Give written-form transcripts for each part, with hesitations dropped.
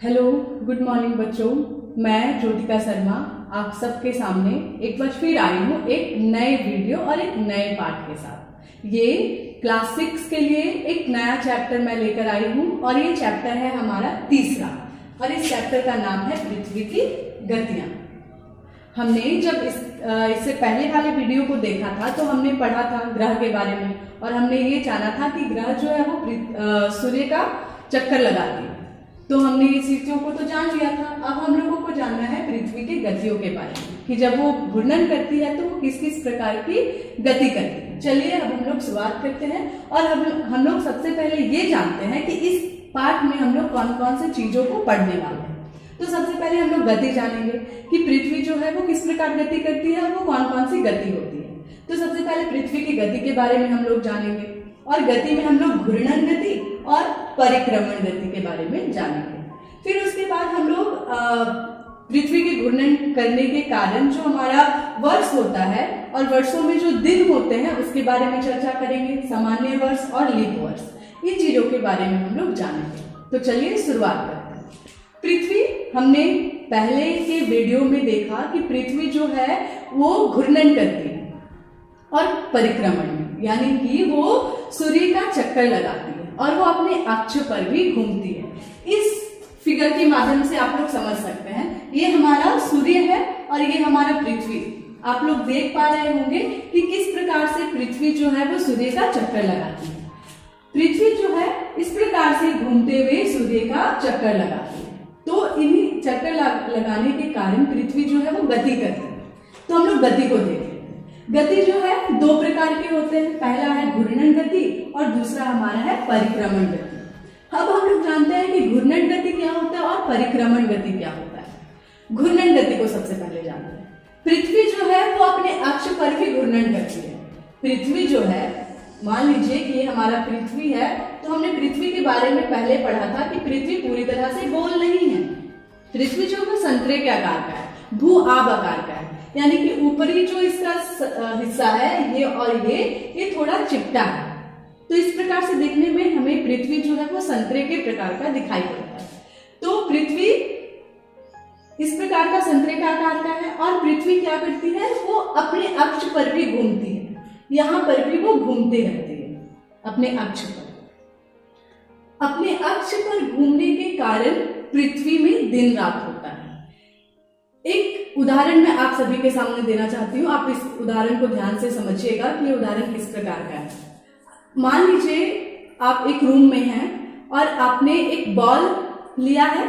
Hello, good morning बच्चों। मैं ज्योतिका शर्मा आप सबके सामने एक बार फिर आई हूँ एक नए वीडियो और एक नए पाठ के साथ। ये क्लास 6 के लिए एक नया चैप्टर मैं लेकर आई हूँ और ये चैप्टर है हमारा तीसरा और इस चैप्टर का नाम है पृथ्वी की गतियां। हमने जब इससे पहले वाले वीडियो को देखा था तो हमने पढ़ा था ग्रह के बारे में और हमने ये जाना था कि ग्रह जो है वो सूर्य का चक्कर लगाती है। तो हमने ये चीजों को तो जान लिया था। अब हम लोगों को जानना है पृथ्वी की गतियों के बारे में कि जब वो घूर्णन करती है तो वो किस किस प्रकार की गति करती है। चलिए अब हम लोग शुरुआत करते हैं और हम लोग सबसे पहले ये जानते हैं कि इस पाठ में हम लोग कौन कौन से चीजों को पढ़ने वाले हैं। तो सबसे पहले हम लोग गति जानेंगे कि पृथ्वी जो है वो किस प्रकार गति करती है और वो कौन कौन सी गति होती है। तो सबसे पहले पृथ्वी की गति के बारे में हम लोग जानेंगे और गति में हम लोग घूर्णन गति और परिक्रमण गति के बारे में जानेंगे। फिर उसके बाद हम लोग पृथ्वी के घूर्णन करने के कारण जो हमारा वर्ष होता है और वर्षों में जो दिन होते हैं उसके बारे में चर्चा करेंगे। सामान्य वर्ष और लीप वर्ष, इन चीजों के बारे में हम लोग जानेंगे। तो चलिए शुरुआत करते हैं। पृथ्वी, हमने पहले के वीडियो में देखा कि पृथ्वी जो है वो घूर्णन करती है और परिक्रमण में, यानी कि वो सूर्य का चक्कर लगाती है और वो अपने अक्ष पर भी घूमती है। इस फिगर के माध्यम से आप लोग समझ सकते हैं, ये हमारा सूर्य है और ये हमारा पृथ्वी। आप लोग देख पा रहे होंगे कि किस प्रकार से पृथ्वी जो है वो सूर्य का चक्कर लगाती है। पृथ्वी जो है इस प्रकार से घूमते हुए सूर्य का चक्कर लगाती है। तो इन्हीं चक्कर लगाने के कारण पृथ्वी जो है वो गति करती है। तो हम लोग गति को देखें। गति जो है दो प्रकार के होते हैं, पहला है घूर्णन गति और दूसरा हमारा है परिक्रमण गति। अब हम लोग जानते हैं कि घूर्णन गति क्या होता है और परिक्रमण गति क्या होता है। घूर्णन गति को सबसे पहले जानते हैं। पृथ्वी जो है वो अपने अक्ष पर भी घूर्णन करती है। पृथ्वी जो है, मान लीजिए कि ये हमारा पृथ्वी है, तो हमने पृथ्वी के बारे में पहले पढ़ा था कि पृथ्वी पूरी तरह से गोल नहीं है। पृथ्वी जो है संतरे के आकार का है, भू आब आकार का है, यानी कि ऊपरी जो इसका हिस्सा है ये और ये थोड़ा चिपटा है। तो इस प्रकार से देखने में हमें पृथ्वी जो है वो संतरे के प्रकार का दिखाई पड़ता है। तो पृथ्वी इस प्रकार का संतरे का आकार का है और पृथ्वी क्या करती है, वो अपने अक्ष पर भी घूमती है। यहाँ पर भी वो घूमते रहती है अपने अक्ष पर। अपने अक्ष पर घूमने के कारण पृथ्वी में दिन रात होता है। एक उदाहरण मैं आप सभी के सामने देना चाहती हूँ। आप इस उदाहरण को ध्यान से समझिएगा कि ये उदाहरण किस प्रकार का है। मान लीजिए आप एक रूम में हैं और आपने एक बॉल लिया है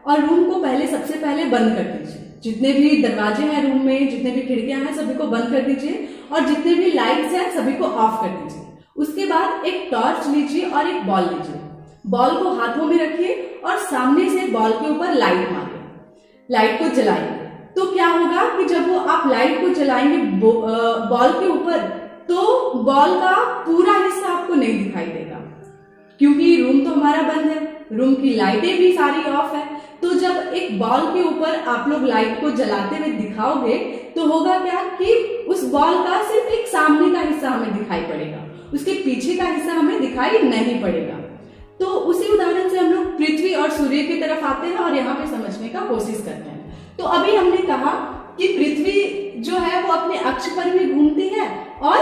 और रूम को सबसे पहले बंद कर दीजिए। जितने भी दरवाजे हैं रूम में, जितने भी खिड़कियां हैं, सभी को बंद कर दीजिए और जितने भी लाइट्स हैं सभी को ऑफ कर दीजिए। उसके बाद एक टॉर्च लीजिए और एक बॉल लीजिए। बॉल को हाथों में रखिए और सामने से बॉल के ऊपर लाइट मारिए, लाइट को जलाइए। तो क्या होगा कि जब वो आप लाइट को जलाएंगे बॉल के ऊपर, तो बॉल का पूरा हिस्सा आपको नहीं दिखाई देगा क्योंकि रूम तो हमारा बंद है, रूम की लाइटें भी सारी ऑफ है। तो जब एक बॉल के ऊपर आप लोग लाइट को जलाते हुए दिखाओगे तो होगा क्या कि उस बॉल का सिर्फ एक सामने का हिस्सा हमें दिखाई पड़ेगा, उसके पीछे का हिस्सा हमें दिखाई नहीं पड़ेगा। तो उसी उदाहरण से हम लोग पृथ्वी और सूर्य की तरफ आते हैं और यहाँ पे समझने का कोशिश करते हैं। तो अभी हमने कहा कि पृथ्वी जो है वो अपने अक्ष पर भी घूमती है और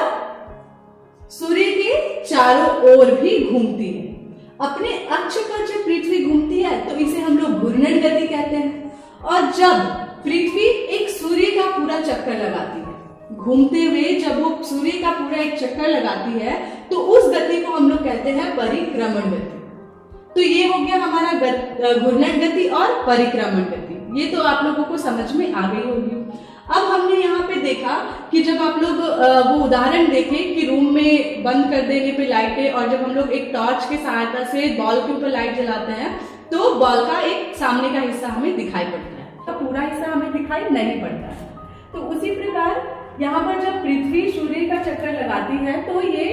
सूर्य के चारों ओर भी घूमती है। अपने अक्ष पर जब पृथ्वी घूमती है तो इसे हम लोग घूर्णन गति कहते हैं। और जब पृथ्वी एक सूर्य का पूरा चक्कर लगाती है, घूमते हुए जब वो सूर्य का पूरा एक चक्कर लगाती है तो उस गति को हम लोग कहते हैं परिक्रमण गति। तो ये हो गया हमारा घूर्णन गति और परिक्रमण गति। ये तो आप लोगों को समझ में आ गई होगी। अब हमने यहाँ पे देखा कि जब आप लोग वो उदाहरण देखें कि रूम में बंद कर देने पे लाइटें और जब हम लोग एक टॉर्च की सहायता से बॉल के ऊपर लाइट जलाते हैं तो बॉल का एक सामने का हिस्सा हमें दिखाई पड़ता है, तो पूरा हिस्सा हमें दिखाई नहीं पड़ता है। तो उसी प्रकार यहाँ पर जब पृथ्वी सूर्य का चक्कर लगाती है तो ये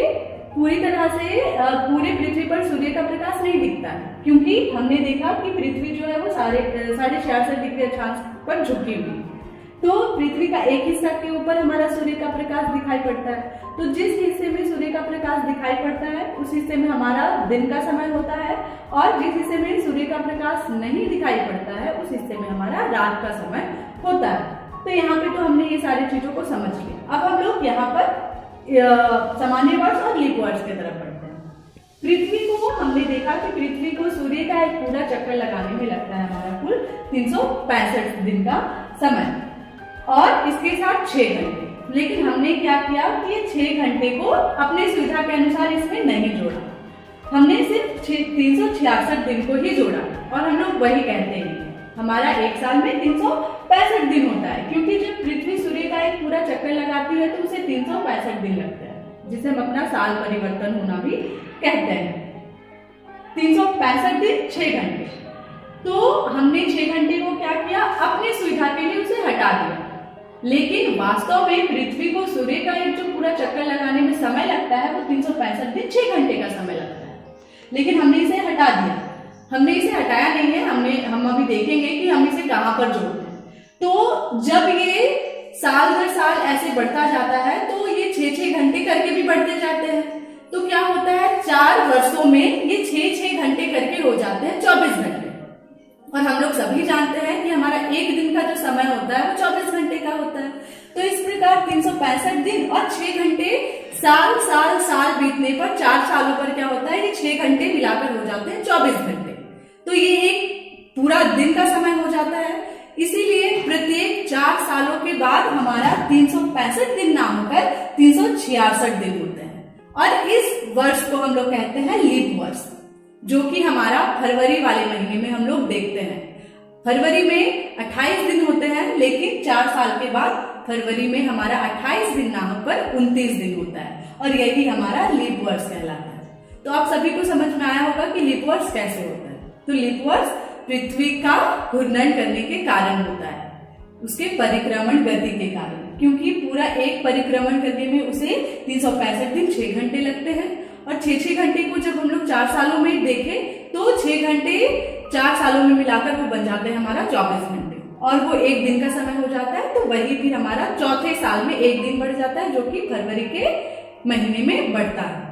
पूरी तरह से पूरे पृथ्वी पर सूर्य का प्रकाश नहीं दिखता है क्योंकि हमने देखा कि पृथ्वी जो है वो 4.5 डिग्री अक्षांश पर झुकी हुई। तो पृथ्वी का एक हिस्सा के ऊपर हमारा सूर्य का प्रकाश दिखाई पड़ता है। तो जिस हिस्से में सूर्य का प्रकाश दिखाई पड़ता है उस हिस्से में हमारा दिन का समय होता है, और जिस हिस्से में सूर्य का प्रकाश नहीं दिखाई पड़ता है उस हिस्से में हमारा रात का समय होता है। तो यहाँ पे तो हमने ये सारी चीजों को समझ लिया। अब हम लोग यहाँ पर सामान्य वर्ष और लीप वर्ष की तरफ बढ़ते हैं। पृथ्वी को हमने देखा कि पृथ्वी को सूर्य का एक पूरा चक्कर लगाने में लगता है हमारा कुल 365 दिन का समय, और इसके साथ 6 घंटे। लेकिन हमने क्या किया कि ये 6 घंटे को अपने सुविधा के अनुसार इसमें नहीं जोड़ा, हमने सिर्फ 366 दिन को ही जोड़ा, और हम लोग वही कहते हैं हमारा एक साल में 365 दिन होता है, क्योंकि जब पृथ्वी सूर्य का एक पूरा चक्कर लगाती है तो उसे 365 दिन लगते हैं, जिसे हम अपना साल परिवर्तन होना भी कहते हैं। 365 दिन 6 घंटे। तो हमने 6 घंटे को क्या किया, अपनी सुविधा के लिए उसे हटा दिया, लेकिन वास्तव में पृथ्वी को सूर्य का एक जो पूरा चक्कर लगाने में समय लगता है वो 365 दिन 6 घंटे का समय लगता है, लेकिन हमने इसे हटा दिया। हमने इसे हटाया नहीं है, हम अभी देखेंगे कि हम इसे कहां पर जोड़ते हैं। तो जब ये साल दर साल ऐसे बढ़ता जाता है तो ये 6-6 घंटे करके भी बढ़ते जाते हैं। तो क्या होता है, 4 वर्षों में ये 6-6 घंटे करके हो जाते हैं 24 घंटे। और हम लोग सभी जानते हैं कि हमारा एक दिन का जो समय होता है वो 24 घंटे का होता है। तो इस प्रकार 365 दिन और 6 घंटे साल साल साल बीतने पर 4 सालों पर क्या होता है, ये 6 घंटे मिलाकर हो जाते हैं 24 घंटे। तो ये एक पूरा दिन का समय हो जाता है। इसीलिए प्रत्येक 4 सालों के बाद हमारा 365 दिन ना होकर 366 दिन होते हैं, और इस वर्ष को हम लोग कहते हैं लीप वर्ष, जो कि हमारा फरवरी वाले महीने में हम लोग देखते हैं। फरवरी में 28 दिन होते हैं, लेकिन 4 साल के बाद फरवरी में हमारा 28 दिन ना होकर 29 दिन होता है, और यही हमारा लीप वर्ष कहलाता है। तो आप सभी को समझ में आया होगा कि लीप वर्ष कैसे होता है। तो लीप वर्ष पृथ्वी का घूर्णन करने के कारण होता है, उसके परिक्रमण गति के कारण, क्योंकि पूरा एक परिक्रमण करने में उसे 365 दिन 6 घंटे लगते हैं, और 6-6 घंटे को जब हम लोग 4 सालों में देखें तो 6 घंटे 4 सालों में मिलाकर वो बन जाते हैं हमारा 24 घंटे, और वो एक दिन का समय हो जाता है। तो वही फिर हमारा चौथे साल में एक दिन बढ़ जाता है, जो कि फरवरी के महीने में बढ़ता है।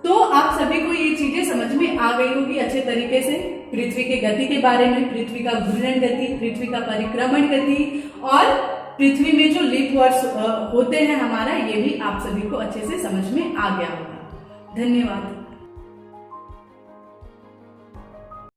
तो आप सभी को ये चीजें समझ में आ गई होगी अच्छे तरीके से, पृथ्वी के गति के बारे में, पृथ्वी का घूर्णन गति, पृथ्वी का परिक्रमण गति, और पृथ्वी में जो लीप वर्ष होते हैं हमारा, ये भी आप सभी को अच्छे से समझ में आ गया होगा। धन्यवाद।